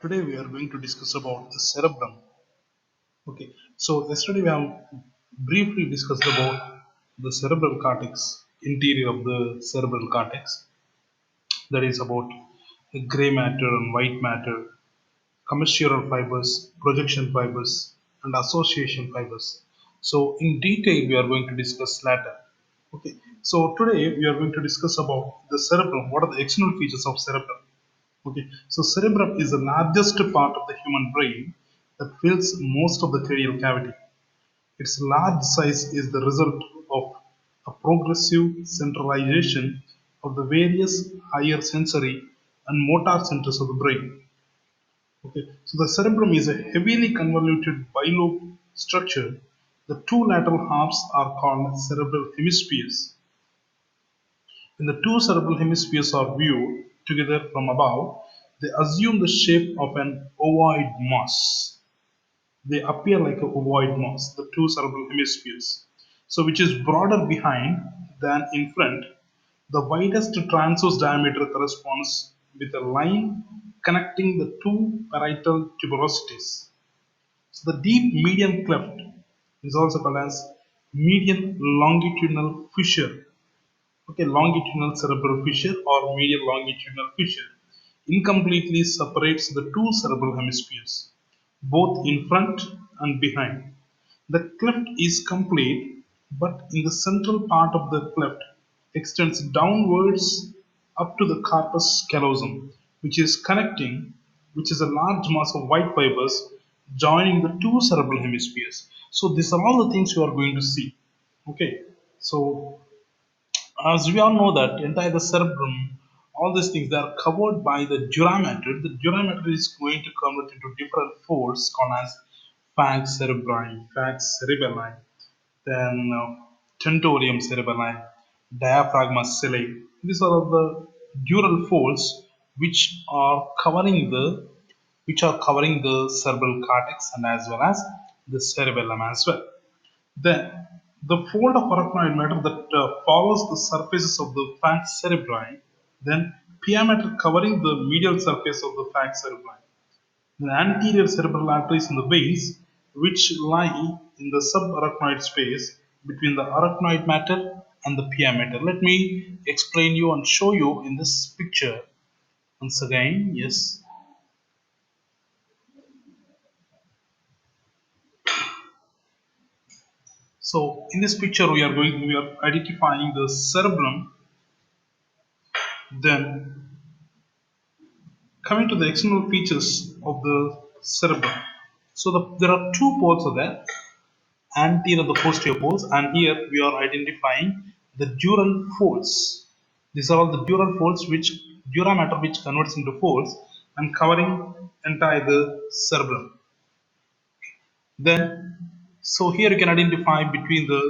Today we are going to discuss about the cerebrum. Okay, so yesterday we have briefly discussed about the cerebral cortex, interior of the cerebral cortex, that is about the gray matter and white matter, commissural fibers, projection fibers, and association fibers. So in detail we are going to discuss later. Okay, so today we are going to discuss about the cerebrum. What are the external features of cerebrum? Okay, so cerebrum is the largest part of the human brain that fills most of the cranial cavity. Its large size is the result of a progressive centralization of the various higher sensory and motor centers of the brain. Okay, so the cerebrum is a heavily convoluted bilobe structure. The two lateral halves are called cerebral hemispheres. When the two cerebral hemispheres are viewed together from above, they assume the shape of an ovoid mass. They appear like a ovoid mass, the two cerebral hemispheres. So, which is broader behind than in front. The widest transverse diameter corresponds with a line connecting the two parietal tuberosities. So, the deep median cleft is also called as median longitudinal fissure. Okay, longitudinal cerebral fissure or medial longitudinal fissure incompletely separates the two cerebral hemispheres, both in front and behind. The cleft is complete, but in the central part of the cleft extends downwards up to the corpus callosum, which is a large mass of white fibers joining the two cerebral hemispheres. So these are all the things you are going to see. Okay, so as we all know that entire the cerebrum, all these things they are covered by the dura mater. The dura mater is going to convert into different folds called as falx cerebri, falx cerebelli, then tentorium cerebelli, diaphragma cellae. These are the dural folds which are covering the cerebral cortex and as well as the cerebellum as well. Then, the fold of arachnoid matter that follows the surfaces of the falx cerebri, then pia matter covering the medial surface of the falx cerebri, the anterior cerebral arteries and the veins which lie in the subarachnoid space between the arachnoid matter and the pia matter. Let me explain you and show you in this picture once again. Yes. So in this picture we are identifying the cerebrum. Then coming to the external features of the cerebrum. So there are two poles of there, anterior and the posterior poles, and here we are identifying the dural folds. These are all the dural folds which dura matter which converts into folds and covering entire the cerebrum. Then, so here you can identify between the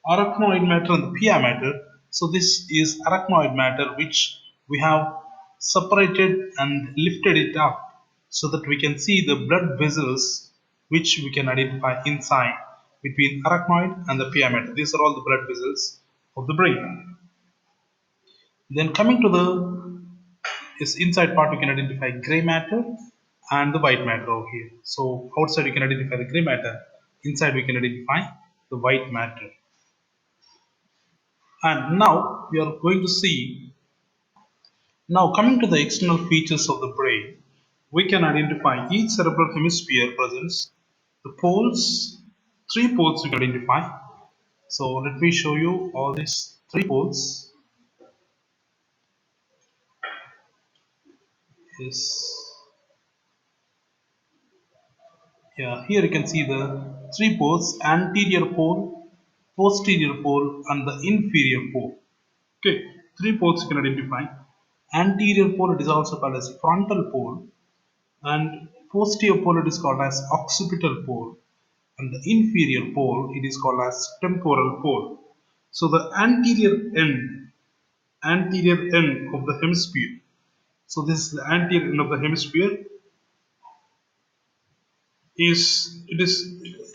arachnoid matter and the pia matter. So this is arachnoid matter which we have separated and lifted it up so that we can see the blood vessels which we can identify inside between arachnoid and the pia matter. These are all the blood vessels of the brain. Then coming to the is inside part we can identify gray matter and the white matter over here. So outside we can identify the gray matter, inside we can identify the white matter. And now we are going to see, now coming to the external features of the brain, we can identify each cerebral hemisphere presents the poles, three poles we can identify. So let me show you all these three poles. Is Yeah, here you can see the three poles, anterior pole, posterior pole and the inferior pole. Okay, three poles you can identify. Anterior pole it is also called as frontal pole, and posterior pole it is called as occipital pole, and the inferior pole it is called as temporal pole. So the anterior end of the hemisphere. So this is the anterior end of the hemisphere it is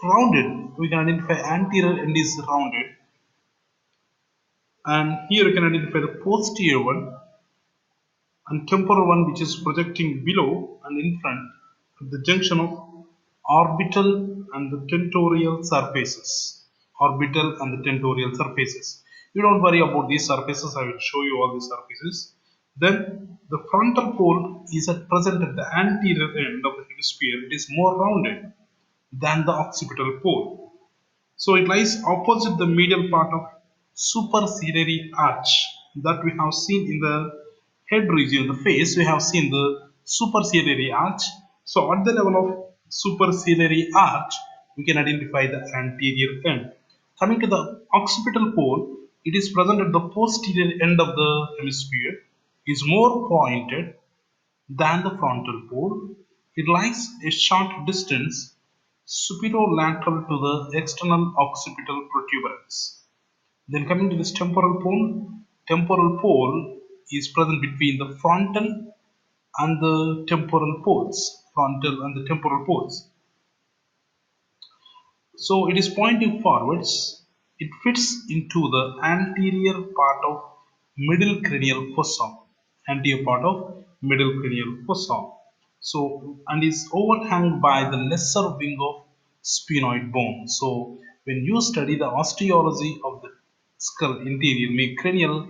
rounded. We can identify anterior end is rounded, and here you can identify the posterior one and temporal one which is projecting below and in front. at the junction of orbital and the tentorial surfaces. Orbital and the tentorial surfaces. You don't worry about these surfaces, I will show you all these surfaces. Then the frontal pole is at present at the anterior end of the hemisphere. It is more rounded than the occipital pole. So it lies opposite the medial part of superciliary arch that we have seen in the head region, the face, we have seen the superciliary arch. So at the level of superciliary arch, we can identify the anterior end. Coming to the occipital pole, it is present at the posterior end of the hemisphere, is more pointed than the frontal pole. It lies a short distance superolateral to the external occipital protuberance. Then coming to this temporal pole is present between the frontal and the temporal poles. Frontal and the temporal poles. So it is pointing forwards. It fits into the anterior part of middle cranial fossa. Anterior part of middle cranial fossa. So and is overhung by the lesser wing of sphenoid bone. So when you study the osteology of the skull interior cranial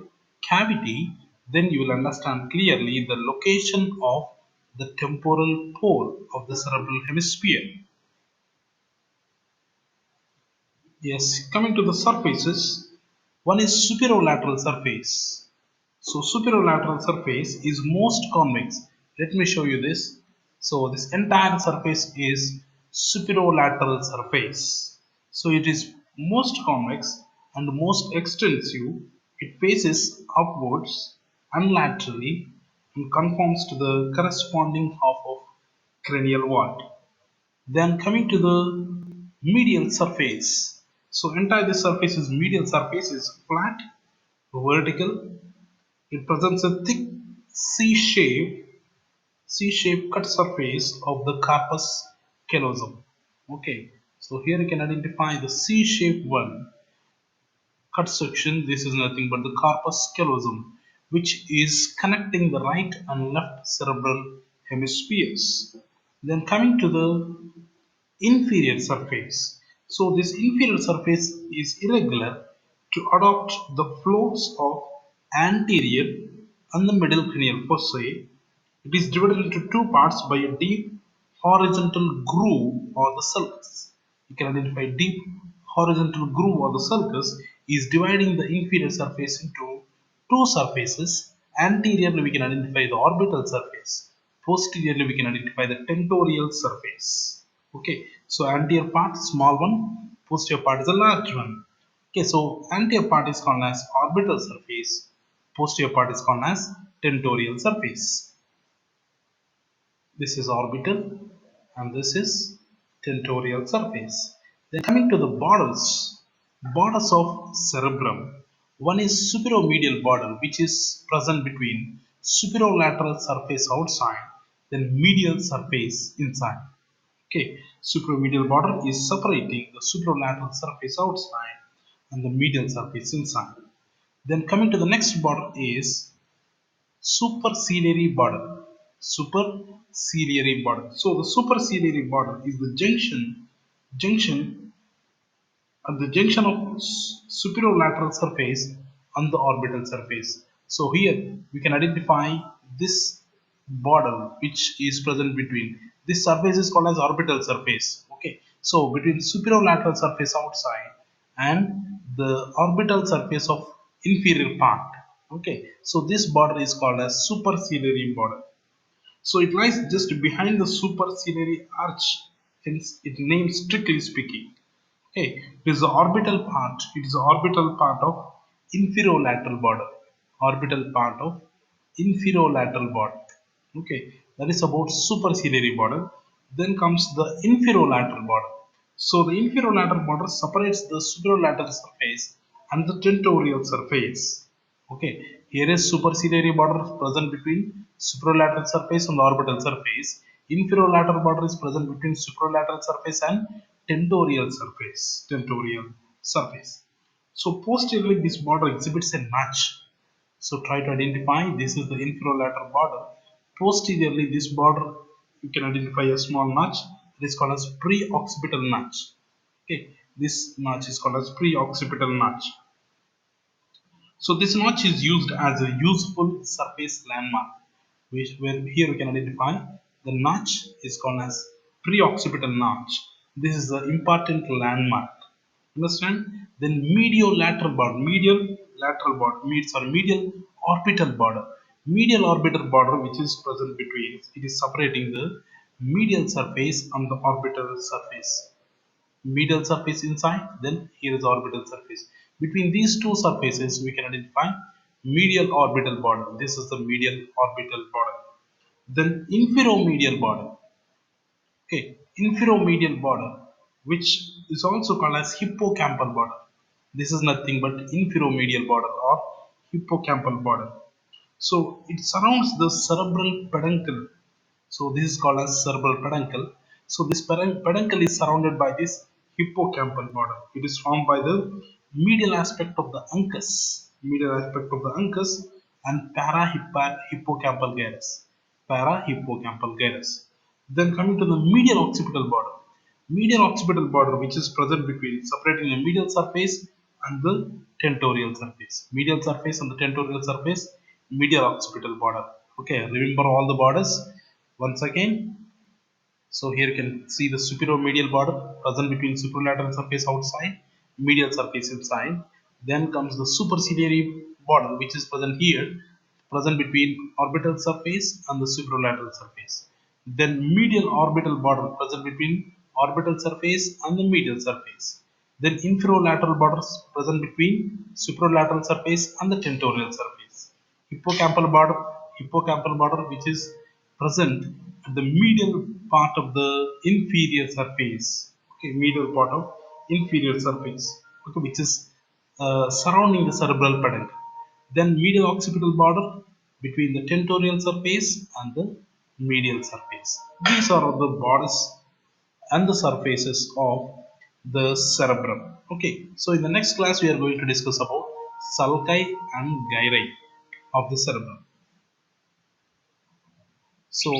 cavity, then you will understand clearly the location of the temporal pole of the cerebral hemisphere. Yes, coming to the surfaces, one is superolateral surface. So superolateral surface is most convex. Let me show you this. So this entire surface is superolateral surface. So it is most convex and most extensive. It faces upwards and laterally and conforms to the corresponding half of cranial wall. Then coming to the medial surface. So entire this surface is medial surface is flat, vertical. It presents a thick C-shaped cut surface of the corpus callosum. Okay, so here you can identify the C-shaped one cut section. This is nothing but the corpus callosum, which is connecting the right and left cerebral hemispheres. Then coming to the inferior surface. So this inferior surface is irregular to adopt the flows of anterior and the middle cranial fossae. It is divided into two parts by a deep horizontal groove or the sulcus. You can identify deep horizontal groove or the sulcus is dividing the inferior surface into two surfaces. Anteriorly we can identify the orbital surface. Posteriorly we can identify the tentorial surface. Okay, so anterior part small one, posterior part is a large one. Okay, so anterior part is called as orbital surface, posterior part is called as tentorial surface. This is orbital and this is tentorial surface. Then coming to the borders of cerebrum. One is superomedial border which is present between superolateral surface outside, then medial surface inside. Okay, superomedial border is separating the superolateral surface outside and the medial surface inside. Then coming to the next border is superciliary border. Superciliary border. So the superciliary border is the junction at the junction of superolateral surface and the orbital surface. So here we can identify this border which is present between this surface is called as orbital surface. Okay, so between superolateral surface outside and the orbital surface of inferior part. Okay, so this border is called as superciliary border. So it lies just behind the superciliary arch, hence its name strictly speaking. Okay, it is the orbital part. It is the orbital part of inferolateral border. Orbital part of inferolateral border. Okay, that is about superciliary border. Then comes the inferolateral border. So the inferolateral border separates the superolateral surface and the tentorial surface. Okay, here is superciliary border present between superolateral surface and the orbital surface. Inferolateral border is present between superolateral surface and tentorial surface. Tentorial surface. So posteriorly this border exhibits a notch. So try to identify this is the inferolateral border. Posteriorly this border you can identify a small notch. It is called as pre-occipital notch. Okay, this notch is called as pre-occipital notch. So this notch is used as a useful surface landmark, which where here we can identify the notch is called as pre-occipital notch. This is the important landmark. Understand? Then medial-lateral border, medial lateral border, medial orbital border. Medial orbital border, which is present between, it is separating the medial surface and the orbital surface. Medial surface inside, then here is orbital surface. Between these two surfaces, we can identify medial orbital border. This is the medial orbital border. Then inferomedial border. Okay, inferomedial border, which is also called as hippocampal border. This is nothing but inferomedial border or hippocampal border. So it surrounds the cerebral peduncle. So this is called as cerebral peduncle. So this peduncle is surrounded by this hippocampal border. It is formed by the medial aspect of the uncus, and para-hippocampal gyrus. Para-hippocampal gyrus. Then coming to the medial occipital border. Medial occipital border, which is present between separating the medial surface and the tentorial surface. Medial surface and the tentorial surface, medial occipital border. Okay, remember all the borders once again. So here you can see the superomedial border present between superlateral surface outside, medial surface inside. Then comes the superciliary border, which is present here, present between orbital surface and the superlateral surface. Then medial orbital border present between orbital surface and the medial surface. Then inferolateral borders present between superlateral surface and the tentorial surface. Hippocampal border, hippocampal border, which is present at the medial part of the inferior surface. Okay, medial part of inferior surface. Okay, which is surrounding the cerebral peduncle. Then medial occipital border between the tentorial surface and the medial surface. These are the borders and the surfaces of the cerebrum. Okay, so in the next class we are going to discuss about sulci and gyri of the cerebrum. So